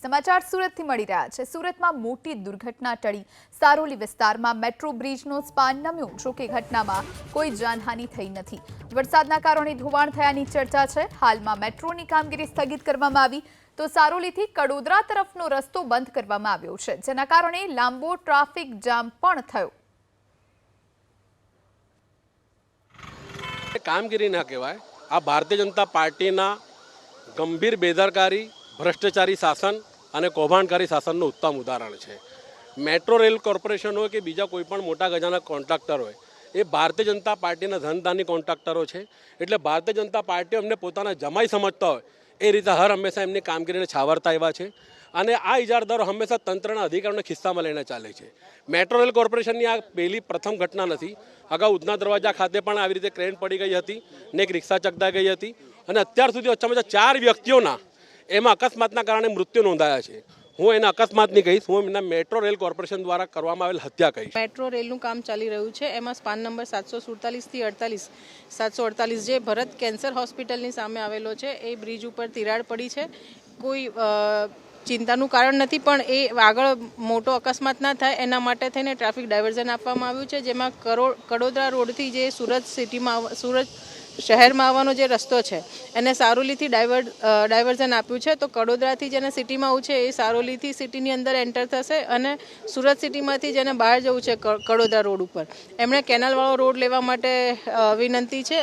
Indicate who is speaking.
Speaker 1: સમાચાર સુરતથી મળી રહ્યા છે। સુરતમાં મોટી દુર્ઘટના ટળી। સારોલી વિસ્તારમાં મેટ્રો બ્રિજનો સ્પાન નમ્યો। જો કે ઘટનામાં કોઈ જાનહાનિ થઈ નથી। વરસાદના કારણે ધોવાણ થયાની ચર્ચા છે। હાલમાં મેટ્રોની કામગીરી સ્થગિત કરવામાં આવી તો સારોલીથી કડોદરા તરફનો રસ્તો બંધ કરવામાં આવ્યો છે, જેના કારણે લાંબો ટ્રાફિક જામ પણ થયો।
Speaker 2: કામગીરી ના કહેવાય, આ ભારતીય જનતા પાર્ટીના ગંભીર બેદરકારી, ભ્રષ્ટાચારી શાસન અને કૌભાંડકારી શાસનનું ઉત્તમ ઉદાહરણ છે। મેટ્રો રેલ કોર્પોરેશન હોય કે બીજા કોઈ પણ મોટા ગજાના કોન્ટ્રાક્ટર હોય, એ ભારતીય જનતા પાર્ટીના ધનદાની કોન્ટ્રાક્ટરો છે। એટલે ભારતીય જનતા પાર્ટીઓ એમને પોતાના જમાઈ સમજતા હોય એ રીતે હર હંમેશા એમની કામગીરીને છાવરતા આવ્યા છે અને આ ઇજારદારો હંમેશા તંત્રના અધિકારોને ખિસ્સામાં લઈને ચાલે છે। મેટ્રો રેલ કોર્પોરેશનની આ પ્રથમ ઘટના નથી। અગાઉ ઉધના દરવાજા ખાતે પણ આવી રીતે ક્રેન પડી ગઈ હતી ને એક રિક્ષા ચગદાઈ ગઈ હતી અને અત્યાર સુધી ઓછામાં ઓછા 4 વ્યક્તિઓના એમાં અકસ્માતના કારણે મૃત્યુ નોંધાયા છે। હું એના અકસ્માતની કહીશ, હું એમના મેટ્રો રેલ કોર્પોરેશન દ્વારા કરવામાં આવેલ હત્યા કહીશ।
Speaker 3: મેટ્રો રેલનું કામ ચાલી રહ્યું છે, એમાં સ્પાન નંબર 747 થી 748 જે ભરત કેન્સર હોસ્પિટલની સામે આવેલો છે, એ બ્રિજ ઉપર તિરાડ પડી છે। કોઈ ચિંતાનું કારણ નથી, પણ એ આગળ મોટો અકસ્માત ના થાય એના માટે થઈને ટ્રાફિક ડાયવર્ઝન આપવામાં આવ્યું છે, જેમાં કડોદરા રોડથી જે સુરત શહેરમાં આવવાનો જે રસ્તો છે એને સારોલીથી ડાયવર્ઝન આપ્યું છે। તો કડોદરાથી જેને સિટીમાં આવવું છે એ સારોલીથી સિટીની અંદર એન્ટર થશે અને સુરત સિટીમાંથી જેને બહાર જવું છે કડોદરા રોડ ઉપર એમણે કેનાલવાળો રોડ લેવા માટે વિનંતી છે।